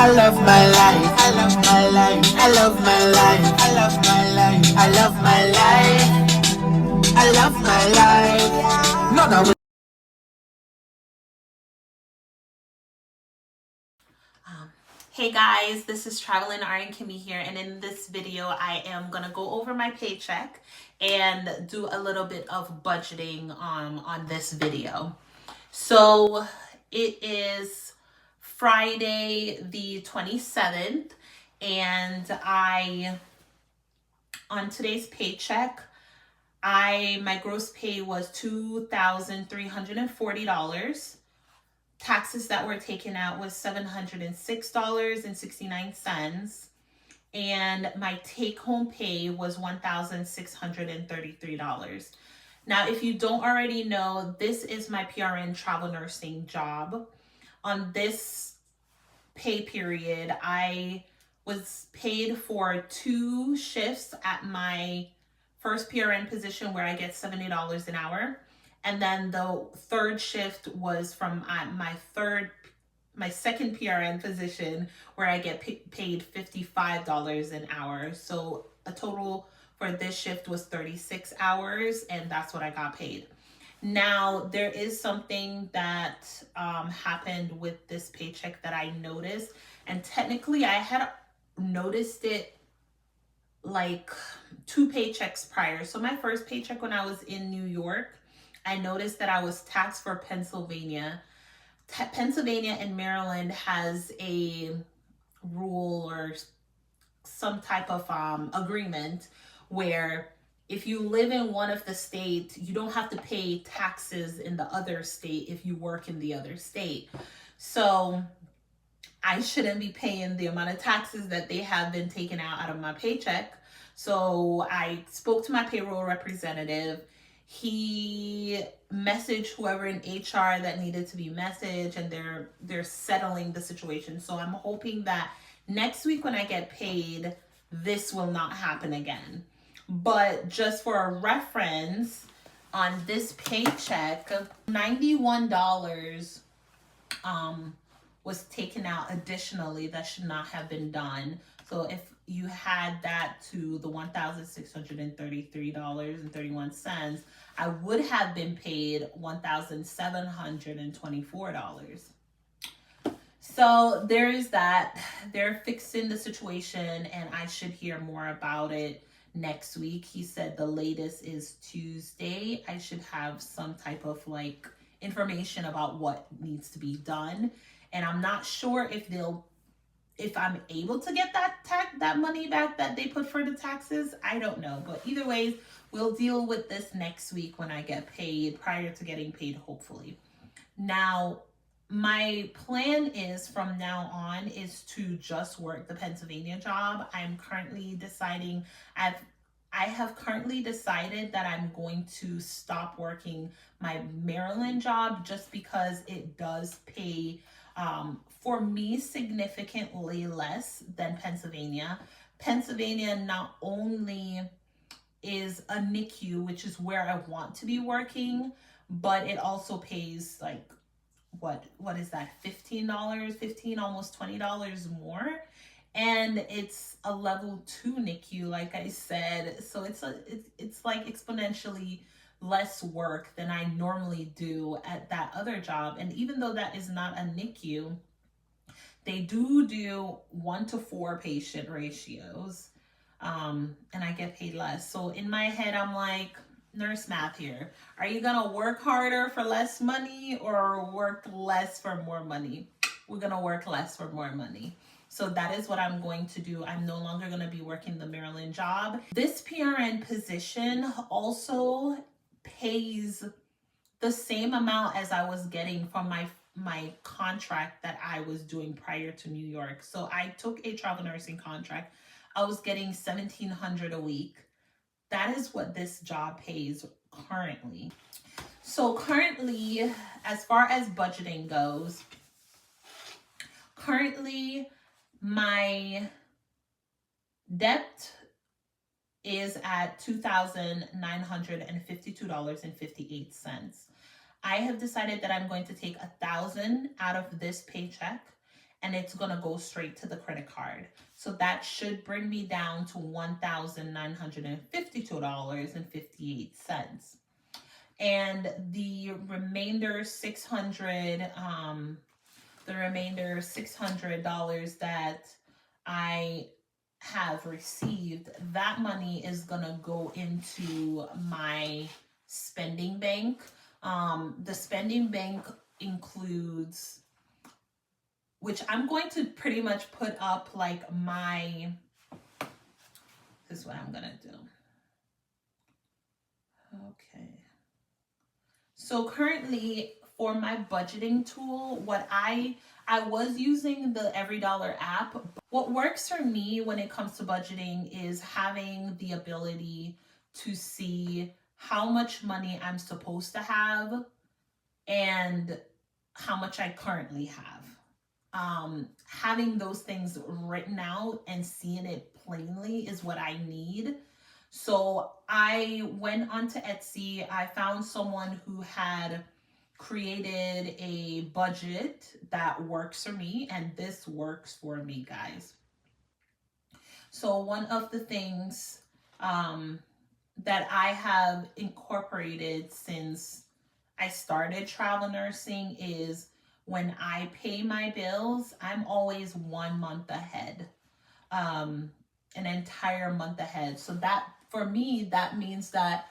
I love my life. I love my life. I love my life. I love my life. I love my life. I love my life. No, no. Hey guys, this is Traveling RN Kimmy here, and in this video I am gonna go over my paycheck and do a little bit of budgeting on this video. So it is Friday the 27th, and on today's paycheck, my gross pay was $2,340. Taxes that were taken out was $706.69, and my take-home pay was $1,633. Now, if you don't already know, this is my PRN travel nursing job. On this pay period, I was paid for 2 shifts at my first PRN position where I get $70 an hour. And then the third shift was from my second PRN position where I get paid $55 an hour. So a total for this shift was 36 hours, and that's what I got paid. Now, there is something that happened with this paycheck that I noticed, and technically I had noticed it like 2 paychecks prior. So my first paycheck when I was in New York, I noticed that I was taxed for Pennsylvania. Pennsylvania and Maryland has a rule or some type of agreement where if you live in one of the states, you don't have to pay taxes in the other state if you work in the other state. So I shouldn't be paying the amount of taxes that they have been taken out of my paycheck. So I spoke to my payroll representative. He messaged whoever in HR that needed to be messaged, and they're settling the situation. So I'm hoping that next week when I get paid, this will not happen again. But just for a reference, on this paycheck, $91 was taken out additionally that should not have been done. So if you had that to the $1,633.31, I would have been paid $1,724. So there is that. They're fixing the situation, and I should hear more about it next week. He said the latest is Tuesday. I should have some type of like information about what needs to be done. And I'm not sure if I'm able to get that money back that they put for the taxes. I don't know. But either ways, we'll deal with this next week when I get paid, prior to getting paid, hopefully. Now, my plan is from now on is to just work the Pennsylvania job. I'm currently deciding, I have currently decided that I'm going to stop working my Maryland job just because it does pay for me significantly less than Pennsylvania. Pennsylvania not only is a NICU, which is where I want to be working, but it also pays like what is that, $15, almost $20 more, and it's a level 2 NICU, like I said. So it's like exponentially less work than I normally do at that other job. And even though that is not a NICU, they do 1 to 4 patient ratios, and I get paid less. So in my head, I'm like, nurse math here. Are you gonna work harder for less money or work less for more money? We're gonna work less for more money. So that is what I'm going to do. I'm no longer gonna be working the Maryland job. This PRN position also pays the same amount as I was getting from my contract that I was doing prior to New York. So I took a travel nursing contract. I was getting $1,700 a week. That is what this job pays currently. So currently, as far as budgeting goes, currently my debt is at $2,952.58. I have decided that I'm going to take $1,000 out of this paycheck, and it's going to go straight to the credit card. So that should bring me down to $1,952.58. And the remainder $600 that I have received, that money is gonna go into my spending bank. The spending bank includes, which I'm going to pretty much put up like this is what I'm gonna do. Okay. So currently for my budgeting tool, what I was using the EveryDollar app. What works for me when it comes to budgeting is having the ability to see how much money I'm supposed to have and how much I currently have. Having those things written out and seeing it plainly is what I need. So I went onto Etsy. I found someone who had created a budget that works for me, and this works for me, guys. So one of the things that I have incorporated since I started travel nursing is when I pay my bills, I'm always 1 month ahead, an entire month ahead. So that, for me, that means that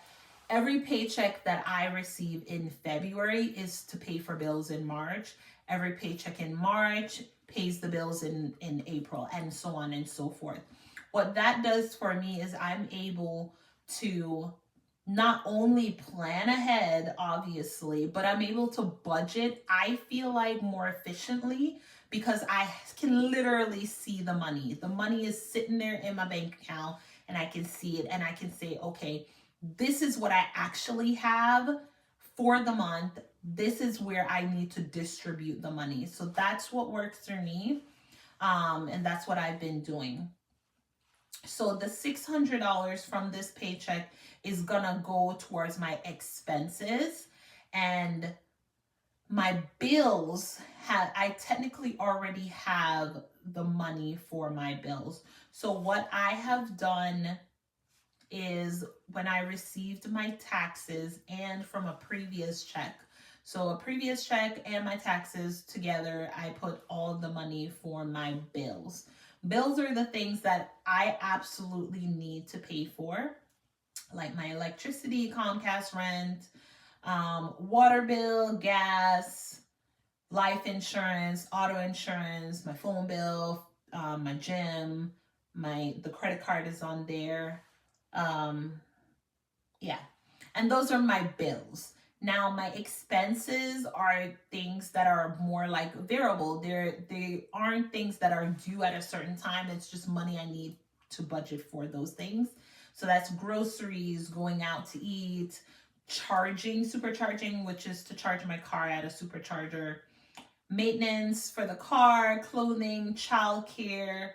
every paycheck that I receive in February is to pay for bills in March. Every paycheck in March pays the bills in April, and so on and so forth. What that does for me is I'm able to not only plan ahead, obviously, but I'm able to budget, I feel like, more efficiently because I can literally see the money. The money is sitting there in my bank account and I can see it and I can say, okay, this is what I actually have for the month. This is where I need to distribute the money. So that's what works for me. And that's what I've been doing. So the $600 from this paycheck is gonna go towards my expenses, and my bills I technically already have the money for my bills. So what I have done is when I received my taxes and from a previous check, so a previous check and my taxes together, I put all the money for my bills. Bills are the things that I absolutely need to pay for, like my electricity, Comcast rent, water bill, gas, life insurance, auto insurance, my phone bill, my gym, the credit card is on there. Yeah, and those are my bills. Now my expenses are things that are more like variable. They aren't things that are due at a certain time. It's just money I need to budget for those things. So that's groceries, going out to eat, supercharging, which is to charge my car at a supercharger, maintenance for the car, clothing, childcare,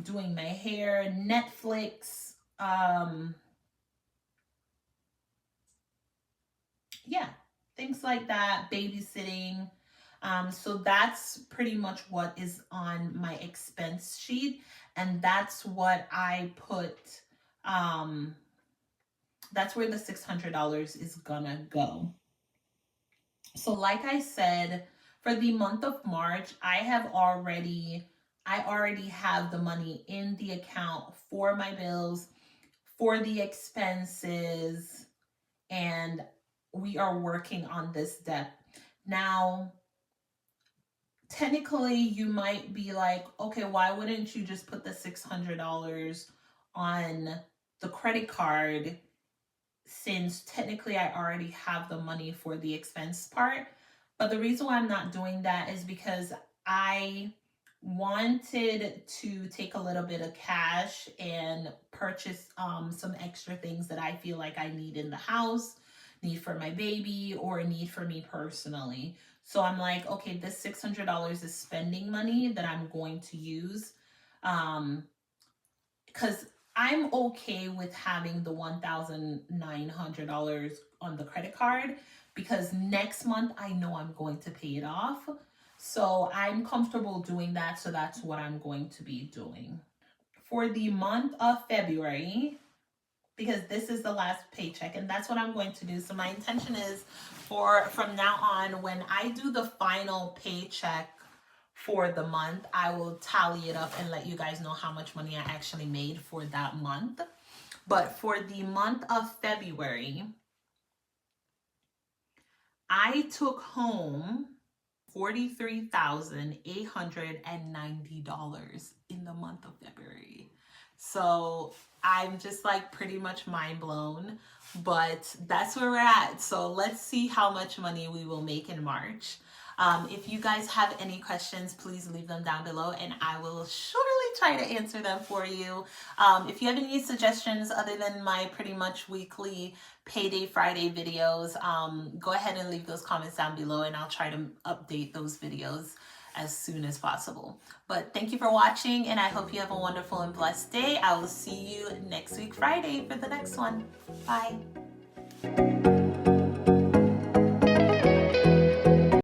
doing my hair, Netflix, yeah, things like that, babysitting. So that's pretty much what is on my expense sheet, and that's what I put, that's where the $600 is gonna go. So like I said, for the month of March, I already have the money in the account for my bills, for the expenses, and we are working on this debt. Now, technically, you might be like, okay, why wouldn't you just put the $600 on the credit card, since technically I already have the money for the expense part? But the reason why I'm not doing that is because I wanted to take a little bit of cash and purchase some extra things that I feel like I need in the house, need for my baby, or need for me personally. So I'm like, okay, this $600 is spending money that I'm going to use, because I'm okay with having the $1,900 on the credit card, because next month I know I'm going to pay it off. So I'm comfortable doing that. So that's what I'm going to be doing. For the month of February, because this is the last paycheck, and that's what I'm going to do. So my intention is from now on, when I do the final paycheck for the month, I will tally it up and let you guys know how much money I actually made for that month. But for the month of February, I took home $43,890 in the month of February. So I'm just like pretty much mind blown, but that's where we're at. So let's see how much money we will make in March. If you guys have any questions, please leave them down below and I will surely try to answer them for you. If you have any suggestions other than my pretty much weekly Payday Friday videos, go ahead and leave those comments down below and I'll try to update those videos as soon as possible. But thank you for watching and I hope you have a wonderful and blessed day. I will see you next week Friday for the next one. Bye.